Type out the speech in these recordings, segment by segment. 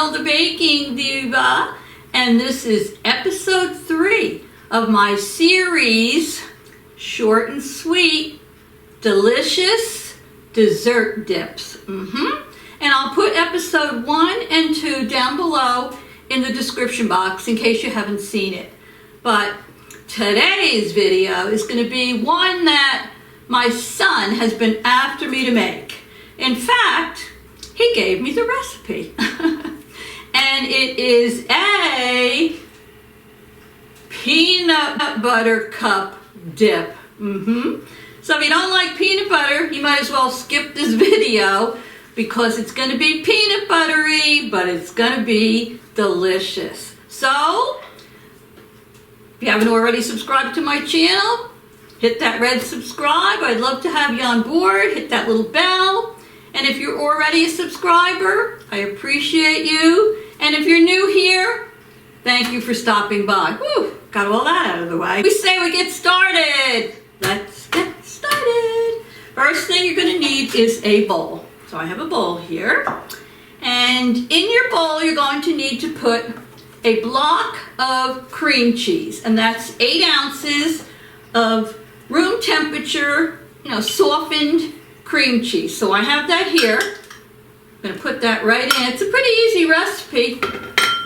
channel, The Baking Diva, and this is episode 3 of my series, Short and Sweet, Delicious Dessert Dips. And I'll put episode 1 and 2 down below in the description box in case you haven't seen it. But today's video is going to be one that my son has been after me to make. In fact, he gave me the recipe. And it is a peanut butter cup dip. So if you don't like peanut butter, you might as well skip this video because it's going to be peanut buttery, but it's going to be delicious. So, if you haven't already subscribed to my channel, hit that red subscribe. I'd love to have you on board. Hit that little bell. And if you're already a subscriber, I appreciate you. And if you're new here, thank you for stopping by. Woo, got all that out of the way. We say we get started. Let's get started. First thing you're going to need is a bowl. So I have a bowl here. And in your bowl, you're going to need to put a block of cream cheese. And that's 8 ounces of room temperature, softened cream cheese. So I have that here. I'm going to put that right in. It's a pretty easy recipe.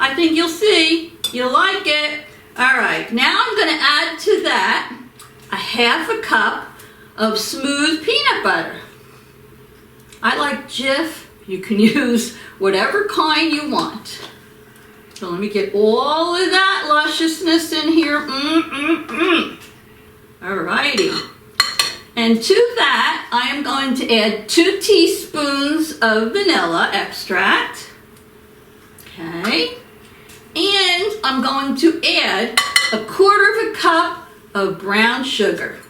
I think you'll see. You'll like it. All right. Now I'm going to add to that a 1/2 cup of smooth peanut butter. I like Jif. You can use whatever kind you want. So let me get all of that lusciousness in here. All righty. And to that, I am going to add 2 teaspoons of vanilla extract. Okay. And I'm going to add 1/4 cup of brown sugar.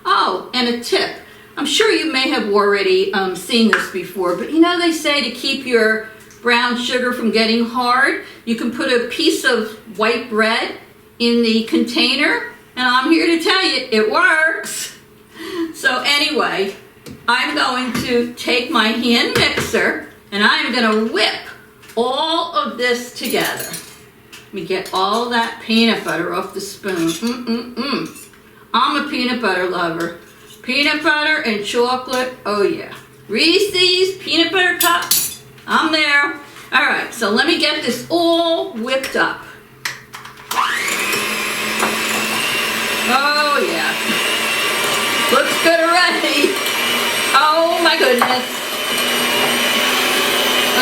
Oh, and a tip. I'm sure you may have already seen this before, but they say to keep your brown sugar from getting hard, you can put a piece of white bread in the container, and I'm here to tell you, it works. So anyway, I'm going to take my hand mixer, and I'm going to whip all of this together. Let me get all that peanut butter off the spoon. I'm a peanut butter lover. Peanut butter and chocolate, oh yeah. Reese's Peanut Butter Cups, I'm there. All right, so let me get this all whipped up. Oh yeah. Looks good already. Oh my goodness.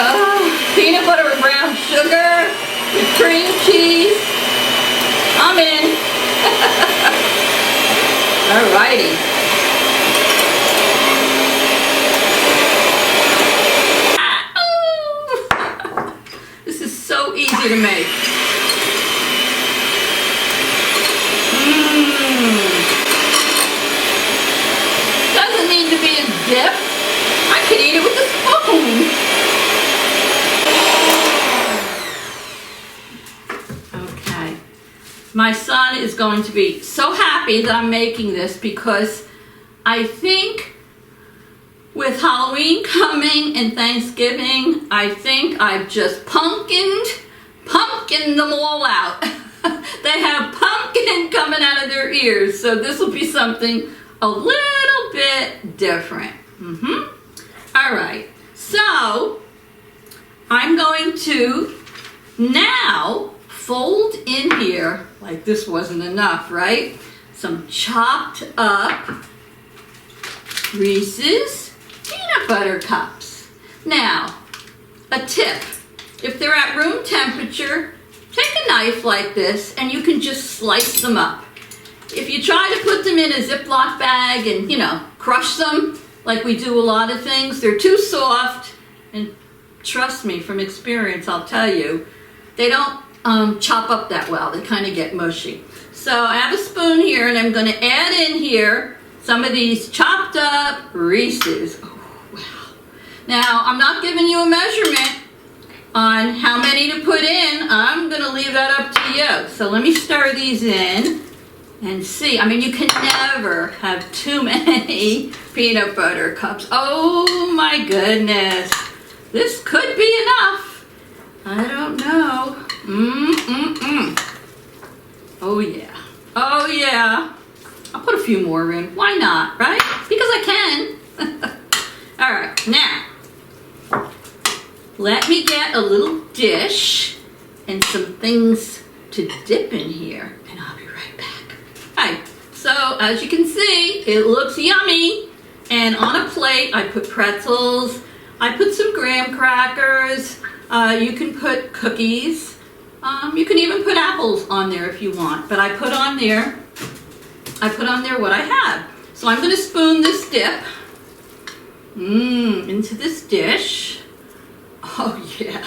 Oh, peanut butter and brown sugar with cream cheese. I'm in. Alrighty. This is so easy to make. Doesn't need to be a dip. I could eat it with a spoon. Okay. My son is going to be so happy that I'm making this because I think with Halloween coming and Thanksgiving, I think I've just pumpkined them all out. They have pumpkin coming out of their ears, so this will be something a little bit different. All right, so I'm going to now fold in here, like this wasn't enough, right? Some chopped up Reese's Peanut Butter Cups. Now, a tip. If they're at room temperature, take a knife like this and you can just slice them up. If you try to put them in a Ziploc bag and, crush them like we do a lot of things, they're too soft. And trust me, from experience, I'll tell you, they don't chop up that well. They kind of get mushy. So I have a spoon here and I'm going to add in here some of these chopped up Reese's. Oh, wow. Now, I'm not giving you a measurement on how many to put in. I'm going to leave that up to you. So let me stir these in and see. I mean, you can never have too many peanut butter cups. Oh my goodness. This could be enough. I Oh yeah. Oh yeah. I'll put a few more in. Why not, right? Because I can. All right, now, let me get a little dish and some things to dip in here, and I'll be right back. Hi. So, as you can see, it looks yummy. And on a plate, I put pretzels. I put some graham crackers. You can put cookies. You can even put apples on there if you want. But I put on there what I had. So I'm going to spoon this dip into this dish. Oh yeah.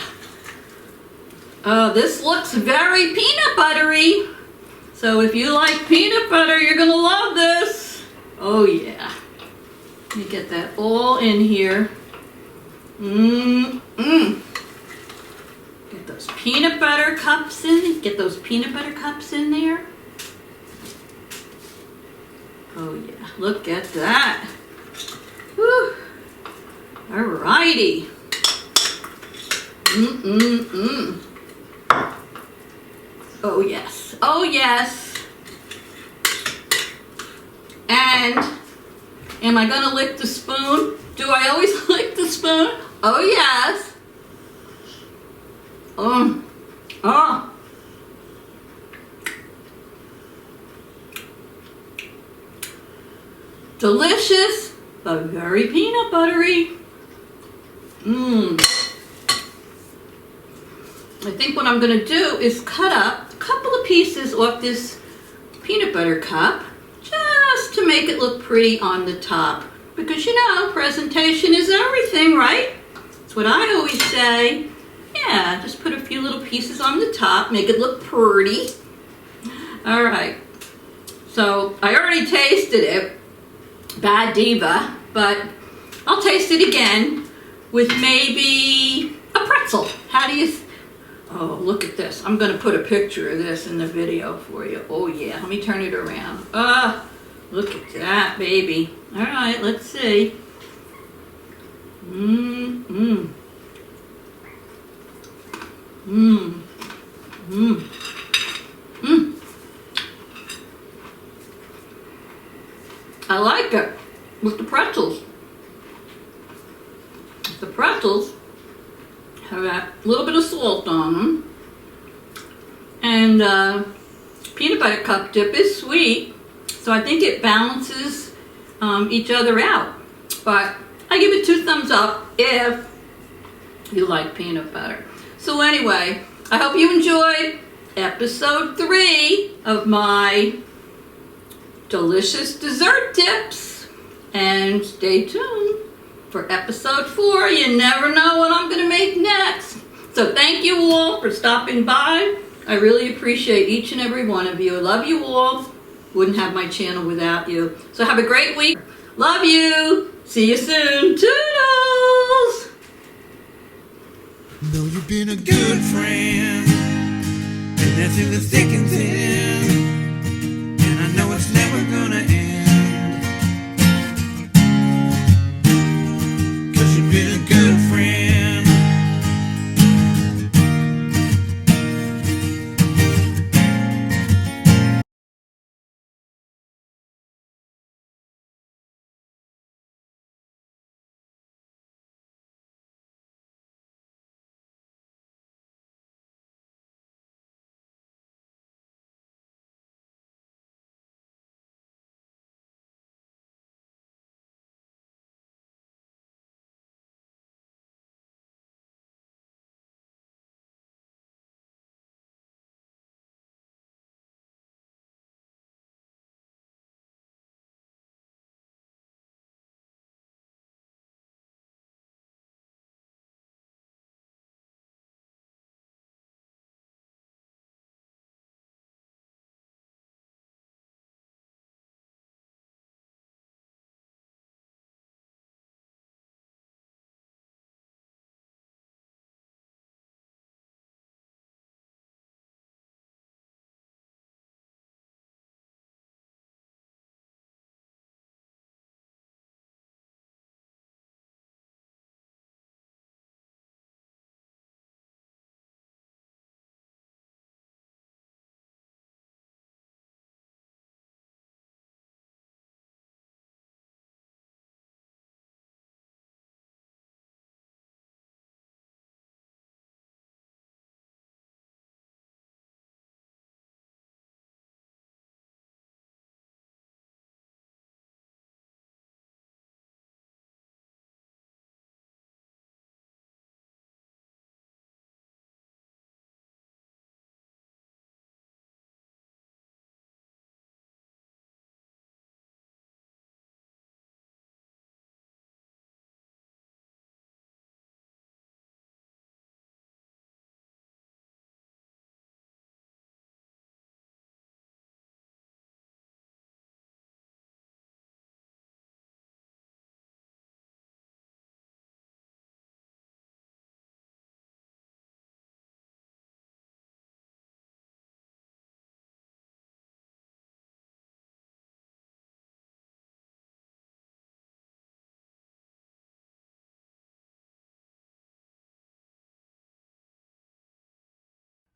Oh, this looks very peanut buttery. So if you like peanut butter, you're going to love this. Oh yeah. Let me get that all in here. Get those peanut butter cups in. Get those peanut butter cups in there. Oh yeah, look at that. Whew. Alrighty. Oh yes, oh yes. And am I gonna lick the spoon? Do I always lick the spoon? Oh yes. Oh. Delicious, but very peanut buttery. I think what I'm going to do is cut up a couple of pieces off this peanut butter cup just to make it look pretty on the top. Because you know, presentation is everything, right? That's what I always say. Yeah, just put a few little pieces on the top, make it look pretty. All right. So I already tasted it. Bad Diva, but I'll taste it again with maybe a pretzel. How do you... Oh, look at this. I'm going to put a picture of this in the video for you. Oh, yeah. Let me turn it around. Look at that, baby. All right, let's see. I like it with the pretzels. The pretzels have that little bit of salt on them. And peanut butter cup dip is sweet, so I think it balances each other out. But I give it 2 thumbs up if you like peanut butter. So anyway, I hope you enjoyed episode 3 of my delicious dessert tips, and stay tuned for episode 4. You never know what I'm going to make next. So thank you all for stopping by. I really appreciate each and every one of you. I love you all. Wouldn't have my channel without you. So have a great week. Love you. See you soon. Toodles! Know you've been a good friend, and that's in the thick and thin, and I know it's never gonna end, 'cause you've been a good friend.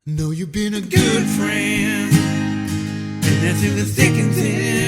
Know you've been a good friend, and that's in the thick and thin.